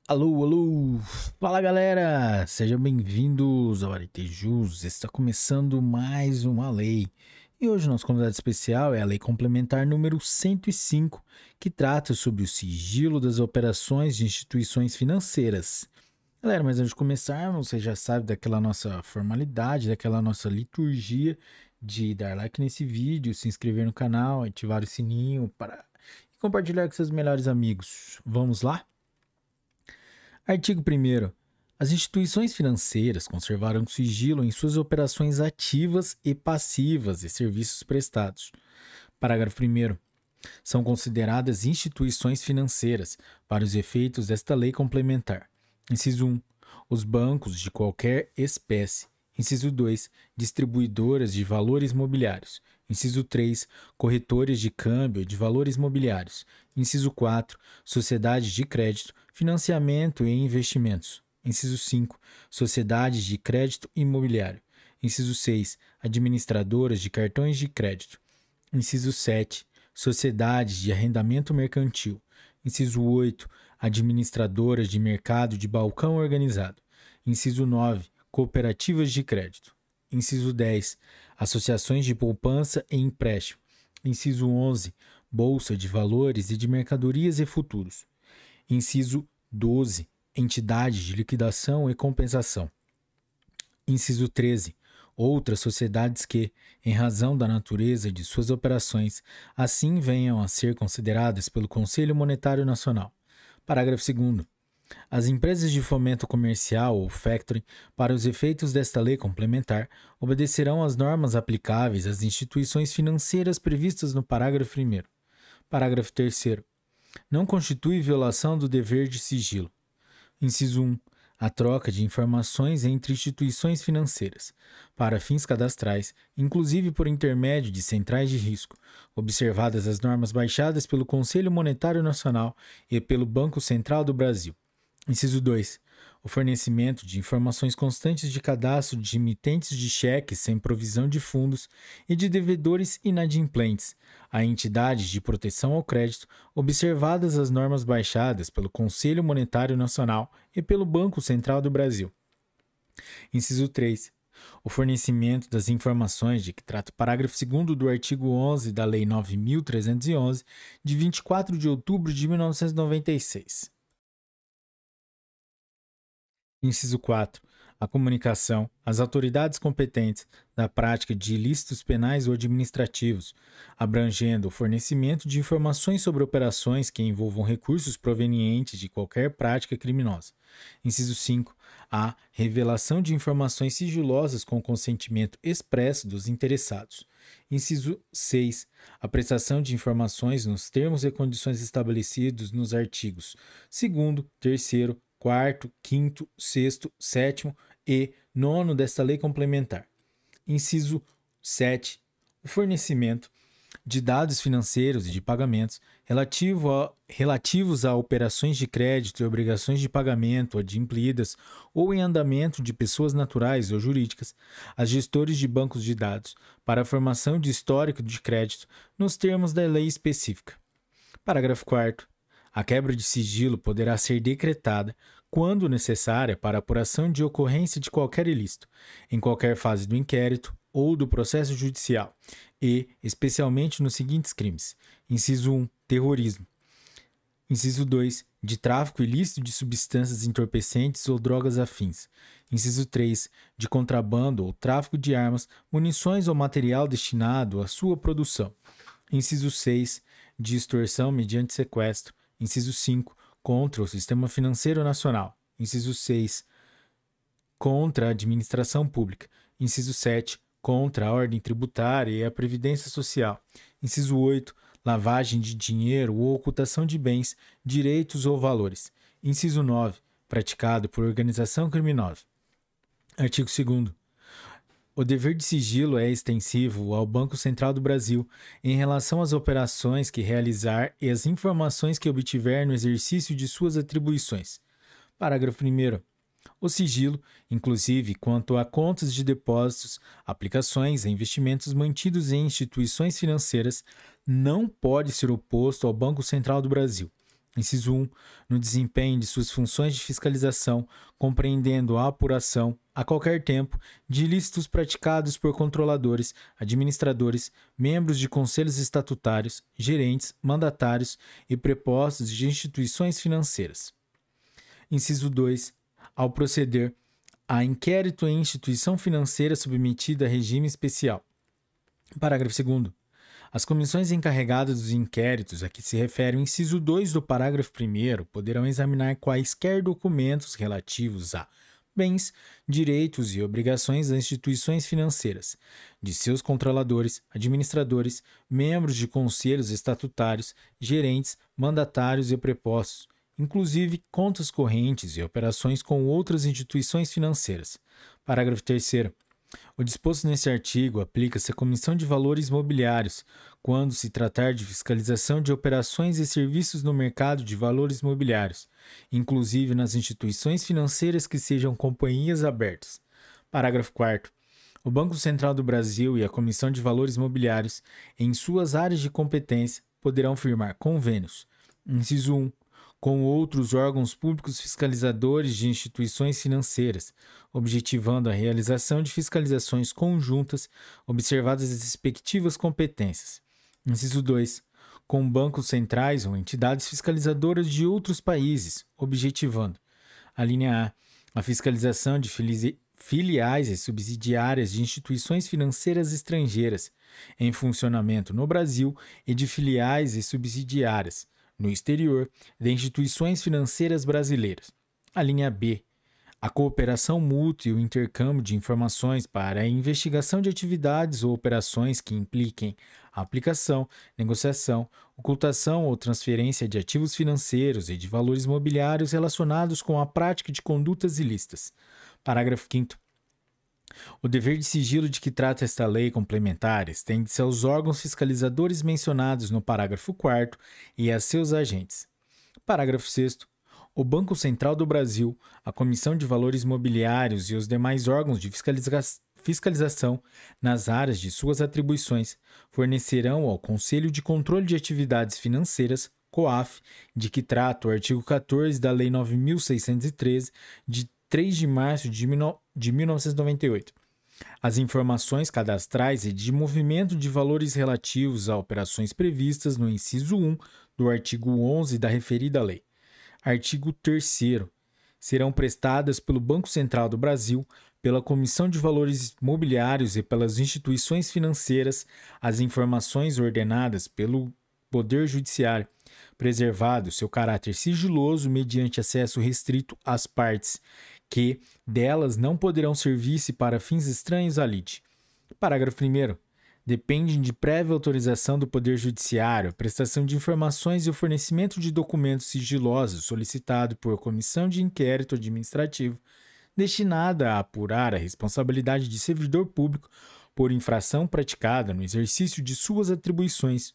Alô, alô! Fala galera! Sejam bem-vindos ao Aretejus. Está começando mais uma lei. E hoje o nosso convidado especial é a Lei Complementar número 105, que trata sobre o sigilo das operações de instituições financeiras. Galera, mas antes de começarmos, você já sabe daquela nossa formalidade, daquela nossa liturgia de dar like nesse vídeo, se inscrever no canal, ativar o sininho para e compartilhar com seus melhores amigos. Vamos lá? Artigo 1º. As instituições financeiras conservarão sigilo em suas operações ativas e passivas e serviços prestados. Parágrafo 1º. São consideradas instituições financeiras para os efeitos desta lei complementar. Inciso 1. Os bancos de qualquer espécie. Inciso 2. Distribuidoras de valores mobiliários. Inciso 3. Corretores de câmbio de valores mobiliários. Inciso 4. Sociedades de crédito, financiamento e investimentos. Inciso 5. Sociedades de crédito imobiliário. Inciso 6. Administradoras de cartões de crédito. Inciso 7. Sociedades de arrendamento mercantil. Inciso 8. Administradoras de mercado de balcão organizado. Inciso 9. Cooperativas de crédito. Inciso 10. Associações de poupança e empréstimo. Inciso 11. Bolsa de valores e de mercadorias e futuros. Inciso 12. Entidades de liquidação e compensação. Inciso 13. Outras sociedades que, em razão da natureza de suas operações, assim venham a ser consideradas pelo Conselho Monetário Nacional. Parágrafo 2º. As empresas de fomento comercial ou factoring, para os efeitos desta lei complementar, obedecerão às normas aplicáveis às instituições financeiras previstas no parágrafo 1º. Parágrafo 3º. Não constitui violação do dever de sigilo. Inciso 1. A troca de informações entre instituições financeiras, para fins cadastrais, inclusive por intermédio de centrais de risco, observadas as normas baixadas pelo Conselho Monetário Nacional e pelo Banco Central do Brasil. Inciso 2. O fornecimento de informações constantes de cadastro de emitentes de cheques sem provisão de fundos e de devedores inadimplentes a entidades de proteção ao crédito, observadas as normas baixadas pelo Conselho Monetário Nacional e pelo Banco Central do Brasil. Inciso 3. O fornecimento das informações de que trata o parágrafo 2º do artigo 11 da Lei 9.311, de 24 de outubro de 1996. Inciso 4. A comunicação às autoridades competentes da prática de ilícitos penais ou administrativos, abrangendo o fornecimento de informações sobre operações que envolvam recursos provenientes de qualquer prática criminosa. Inciso 5. A revelação de informações sigilosas com consentimento expresso dos interessados. Inciso 6. A prestação de informações nos termos e condições estabelecidos nos artigos 2º, 3º, 4º, 5º, 6º, 7º e 9º desta lei complementar. Inciso 7. O fornecimento de dados financeiros e de pagamentos relativos a operações de crédito e obrigações de pagamento adimplidas ou em andamento de pessoas naturais ou jurídicas, a gestores de bancos de dados, para a formação de histórico de crédito nos termos da lei específica. Parágrafo 4º. A quebra de sigilo poderá ser decretada, quando necessária, para a apuração de ocorrência de qualquer ilícito, em qualquer fase do inquérito ou do processo judicial, e, especialmente, nos seguintes crimes: inciso 1. Terrorismo. Inciso 2. De tráfico ilícito de substâncias entorpecentes ou drogas afins. Inciso 3. De contrabando ou tráfico de armas, munições ou material destinado à sua produção. Inciso 6. De extorsão mediante sequestro. Inciso 5. Contra o Sistema Financeiro Nacional. Inciso 6. Contra a administração pública. Inciso 7. Contra a ordem tributária e a previdência social. Inciso 8. Lavagem de dinheiro ou ocultação de bens, direitos ou valores. Inciso 9. Praticado por organização criminosa. Artigo 2º. O dever de sigilo é extensivo ao Banco Central do Brasil em relação às operações que realizar e às informações que obtiver no exercício de suas atribuições. Parágrafo 1º. O sigilo, inclusive quanto a contas de depósitos, aplicações e investimentos mantidos em instituições financeiras, não pode ser oposto ao Banco Central do Brasil, Inciso 1. No desempenho de suas funções de fiscalização, compreendendo a apuração, a qualquer tempo, de ilícitos praticados por controladores, administradores, membros de conselhos estatutários, gerentes, mandatários e prepostos de instituições financeiras. Inciso 2. Ao proceder a inquérito em instituição financeira submetida a regime especial. Parágrafo 2º. As comissões encarregadas dos inquéritos a que se refere o inciso 2 do parágrafo 1º poderão examinar quaisquer documentos relativos a bens, direitos e obrigações das instituições financeiras, de seus controladores, administradores, membros de conselhos estatutários, gerentes, mandatários e prepostos, inclusive contas correntes e operações com outras instituições financeiras. Parágrafo 3º. O disposto neste artigo aplica-se à Comissão de Valores Mobiliários, quando se tratar de fiscalização de operações e serviços no mercado de valores mobiliários, inclusive nas instituições financeiras que sejam companhias abertas. Parágrafo 4º. O Banco Central do Brasil e a Comissão de Valores Mobiliários, em suas áreas de competência, poderão firmar convênios. Inciso 1. Com outros órgãos públicos fiscalizadores de instituições financeiras, objetivando a realização de fiscalizações conjuntas, observadas as respectivas competências. Inciso 2. Com bancos centrais ou entidades fiscalizadoras de outros países, objetivando: a linha A fiscalização de filiais e subsidiárias de instituições financeiras estrangeiras em funcionamento no Brasil e de filiais e subsidiárias no exterior de instituições financeiras brasileiras. A linha B. A cooperação mútua e o intercâmbio de informações para a investigação de atividades ou operações que impliquem a aplicação, negociação, ocultação ou transferência de ativos financeiros e de valores mobiliários relacionados com a prática de condutas ilícitas. Parágrafo 5º. O dever de sigilo de que trata esta lei complementar estende-se aos órgãos fiscalizadores mencionados no parágrafo 4º e a seus agentes. Parágrafo 6º. O Banco Central do Brasil, a Comissão de Valores Mobiliários e os demais órgãos de fiscalização nas áreas de suas atribuições fornecerão ao Conselho de Controle de Atividades Financeiras, COAF, de que trata o artigo 14 da Lei 9.613, de 3 de março de 1998. As informações cadastrais e de movimento de valores relativos a operações previstas no inciso 1 do artigo 11 da referida lei. Artigo 3º. Serão prestadas pelo Banco Central do Brasil, pela Comissão de Valores Mobiliários e pelas instituições financeiras as informações ordenadas pelo Poder Judiciário, preservado seu caráter sigiloso mediante acesso restrito às partes, que delas não poderão servir-se para fins estranhos à lide. Parágrafo 1º. Dependem de prévia autorização do Poder Judiciário a prestação de informações e o fornecimento de documentos sigilosos solicitado por comissão de inquérito administrativo destinada a apurar a responsabilidade de servidor público por infração praticada no exercício de suas atribuições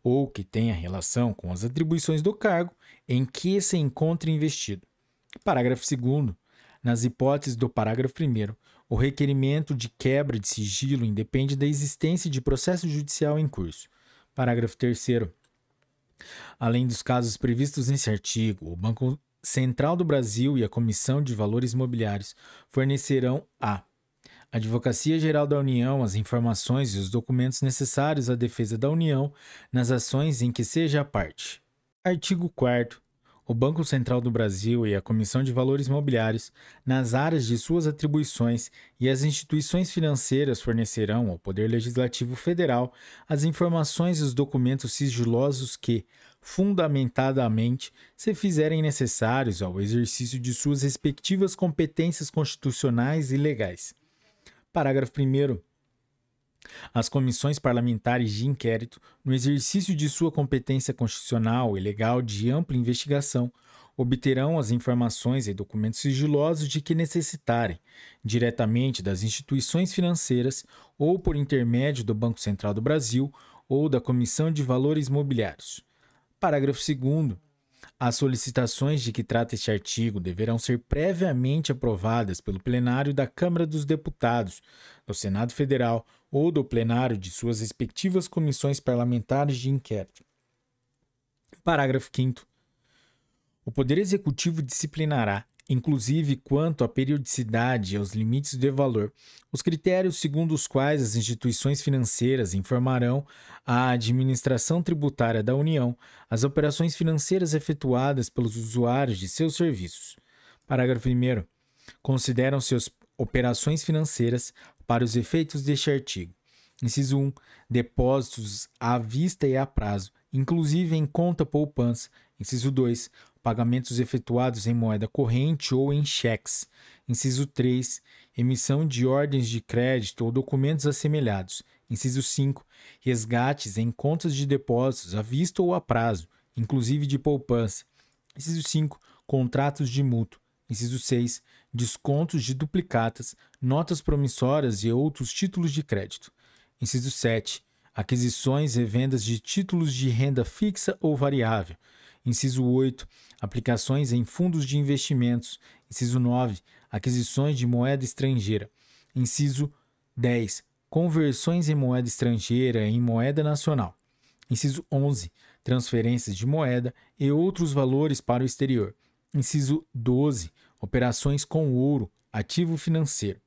ou que tenha relação com as atribuições do cargo em que se encontre investido. Parágrafo 2º. Nas hipóteses do parágrafo 1º, o requerimento de quebra de sigilo independe da existência de processo judicial em curso. Parágrafo 3º. Além dos casos previstos nesse artigo, o Banco Central do Brasil e a Comissão de Valores Mobiliários fornecerão à Advocacia Geral da União as informações e os documentos necessários à defesa da União nas ações em que seja a parte. Artigo 4º. O Banco Central do Brasil e a Comissão de Valores Mobiliários, nas áreas de suas atribuições, e as instituições financeiras fornecerão ao Poder Legislativo Federal as informações e os documentos sigilosos que, fundamentadamente, se fizerem necessários ao exercício de suas respectivas competências constitucionais e legais. Parágrafo 1º. As comissões parlamentares de inquérito, no exercício de sua competência constitucional e legal de ampla investigação, obterão as informações e documentos sigilosos de que necessitarem, diretamente das instituições financeiras ou por intermédio do Banco Central do Brasil ou da Comissão de Valores Mobiliários. Parágrafo 2º. As solicitações de que trata este artigo deverão ser previamente aprovadas pelo plenário da Câmara dos Deputados, do Senado Federal ou do plenário de suas respectivas comissões parlamentares de inquérito. Parágrafo 5º. O Poder Executivo disciplinará, inclusive quanto à periodicidade e aos limites de valor, os critérios segundo os quais as instituições financeiras informarão à administração tributária da União as operações financeiras efetuadas pelos usuários de seus serviços. Parágrafo 1º. Consideram-se as operações financeiras para os efeitos deste artigo. Inciso 1. Depósitos à vista e a prazo, inclusive em conta poupança. Inciso 2. Pagamentos efetuados em moeda corrente ou em cheques. Inciso 3. Emissão de ordens de crédito ou documentos assemelhados. Inciso 5. Resgates em contas de depósitos à vista ou a prazo, inclusive de poupança. Inciso 5. Contratos de mútuo. Inciso 6. Descontos de duplicatas, notas promissórias e outros títulos de crédito. Inciso 7. Aquisições e vendas de títulos de renda fixa ou variável. Inciso 8. Aplicações em fundos de investimentos. Inciso 9. Aquisições de moeda estrangeira. Inciso 10. Conversões em moeda estrangeira em moeda nacional. Inciso 11. Transferências de moeda e outros valores para o exterior. Inciso 12. Operações com ouro, ativo financeiro.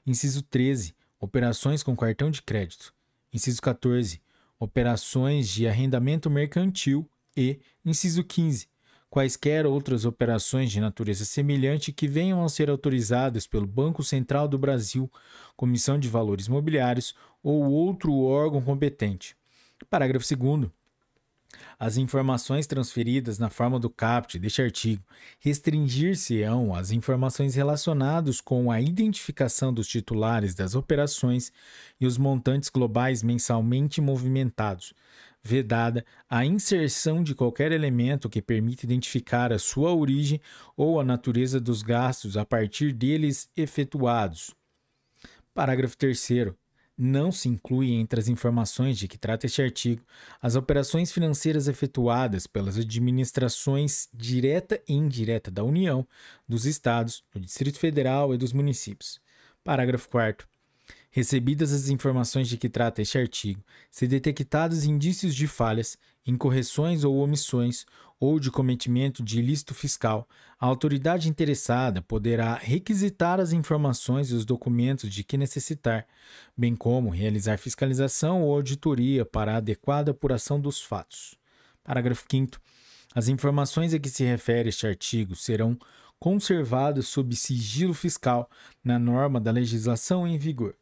Inciso 13. Operações com cartão de crédito. Inciso 14. Operações de arrendamento mercantil. E, inciso 15. Quaisquer outras operações de natureza semelhante que venham a ser autorizadas pelo Banco Central do Brasil, Comissão de Valores Mobiliários ou outro órgão competente. Parágrafo 2º. As informações transferidas na forma do caput deste artigo restringir-se-ão às informações relacionadas com a identificação dos titulares das operações e os montantes globais mensalmente movimentados, vedada a inserção de qualquer elemento que permita identificar a sua origem ou a natureza dos gastos a partir deles efetuados. Parágrafo 3º. Não se inclui entre as informações de que trata este artigo as operações financeiras efetuadas pelas administrações direta e indireta da União, dos Estados, do Distrito Federal e dos municípios. Parágrafo 4º. Recebidas as informações de que trata este artigo, se detectados indícios de falhas, incorreções ou omissões, ou de cometimento de ilícito fiscal, a autoridade interessada poderá requisitar as informações e os documentos de que necessitar, bem como realizar fiscalização ou auditoria para a adequada apuração dos fatos. Parágrafo 5º. As informações a que se refere este artigo serão conservadas sob sigilo fiscal na norma da legislação em vigor.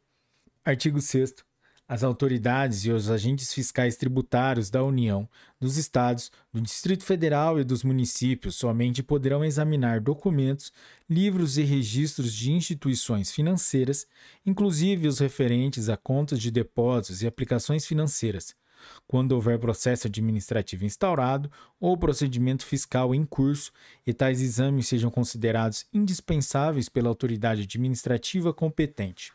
Artigo 6º. As autoridades e os agentes fiscais tributários da União, dos Estados, do Distrito Federal e dos municípios somente poderão examinar documentos, livros e registros de instituições financeiras, inclusive os referentes a contas de depósitos e aplicações financeiras, quando houver processo administrativo instaurado ou procedimento fiscal em curso e tais exames sejam considerados indispensáveis pela autoridade administrativa competente.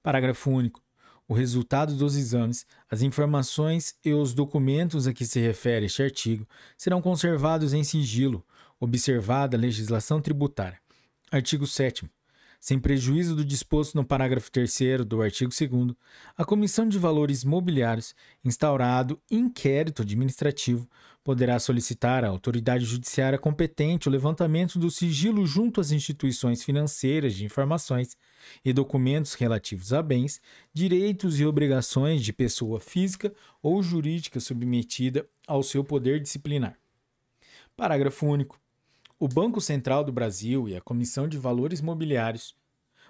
Parágrafo único. O resultado dos exames, as informações e os documentos a que se refere este artigo serão conservados em sigilo, observada a legislação tributária. Artigo 7º. Sem prejuízo do disposto no parágrafo 3º do artigo 2º, a Comissão de Valores Mobiliários, instaurado inquérito administrativo, poderá solicitar à autoridade judiciária competente o levantamento do sigilo junto às instituições financeiras de informações e documentos relativos a bens, direitos e obrigações de pessoa física ou jurídica submetida ao seu poder disciplinar. Parágrafo único. O Banco Central do Brasil e a Comissão de Valores Mobiliários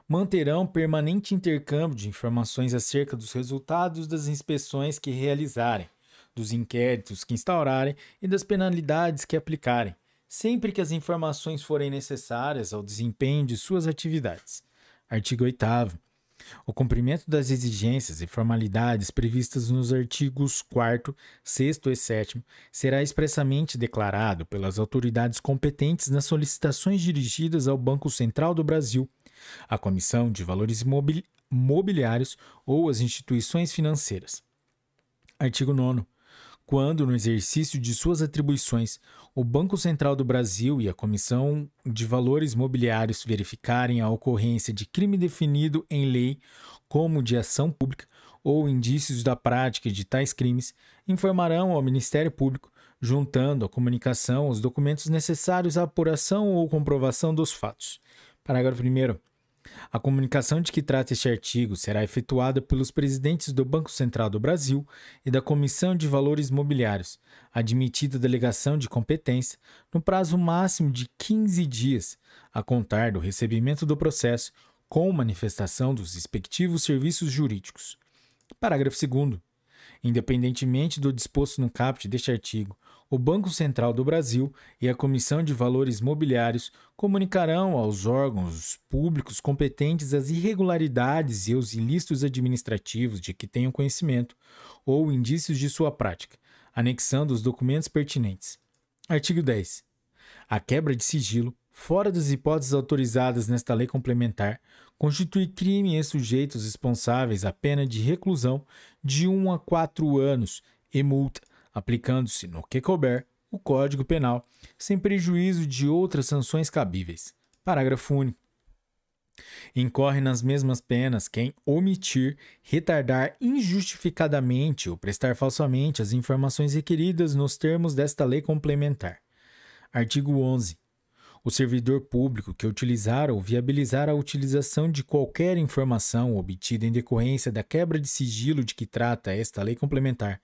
manterão permanente intercâmbio de informações acerca dos resultados das inspeções que realizarem, dos inquéritos que instaurarem e das penalidades que aplicarem, sempre que as informações forem necessárias ao desempenho de suas atividades. Artigo 8º. O cumprimento das exigências e formalidades previstas nos artigos 4º, 6º e 7º será expressamente declarado pelas autoridades competentes nas solicitações dirigidas ao Banco Central do Brasil, à Comissão de Valores Mobiliários ou às instituições financeiras. Artigo 9º. Quando, no exercício de suas atribuições, o Banco Central do Brasil e a Comissão de Valores Mobiliários verificarem a ocorrência de crime definido em lei como de ação pública ou indícios da prática de tais crimes, informarão ao Ministério Público, juntando à comunicação os documentos necessários à apuração ou comprovação dos fatos. Parágrafo 1º. A comunicação de que trata este artigo será efetuada pelos presidentes do Banco Central do Brasil e da Comissão de Valores Mobiliários, admitida delegação de competência, no prazo máximo de 15 dias, a contar do recebimento do processo, com manifestação dos respectivos serviços jurídicos. Parágrafo 2º. Independentemente do disposto no caput deste artigo, o Banco Central do Brasil e a Comissão de Valores Mobiliários comunicarão aos órgãos públicos competentes as irregularidades e os ilícitos administrativos de que tenham conhecimento ou indícios de sua prática, anexando os documentos pertinentes. Artigo 10. A quebra de sigilo, fora das hipóteses autorizadas nesta lei complementar, constitui crime e sujeitos responsáveis à pena de reclusão de 1 a 4 anos e multa, aplicando-se, no que couber, o Código Penal, sem prejuízo de outras sanções cabíveis. Parágrafo único. Incorre nas mesmas penas quem omitir, retardar injustificadamente ou prestar falsamente as informações requeridas nos termos desta lei complementar. Artigo 11. O servidor público que utilizar ou viabilizar a utilização de qualquer informação obtida em decorrência da quebra de sigilo de que trata esta lei complementar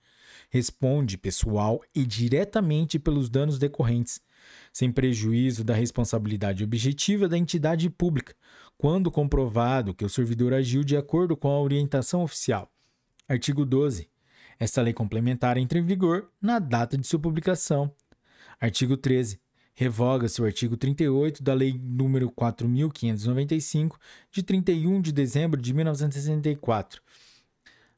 responde pessoal e diretamente pelos danos decorrentes, sem prejuízo da responsabilidade objetiva da entidade pública, quando comprovado que o servidor agiu de acordo com a orientação oficial. Artigo 12. Esta lei complementar entra em vigor na data de sua publicação. Artigo 13. Revoga-se o artigo 38 da Lei nº 4.595, de 31 de dezembro de 1964.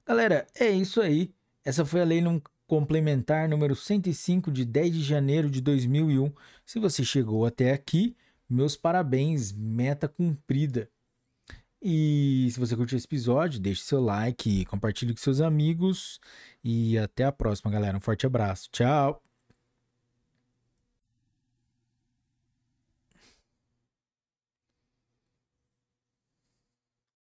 Galera, é isso aí. Essa foi a Lei Complementar número 105, de 10 de janeiro de 2001. Se você chegou até aqui, meus parabéns, meta cumprida. E se você curtiu esse episódio, deixe seu like, compartilhe com seus amigos e até a próxima, galera. Um forte abraço. Tchau!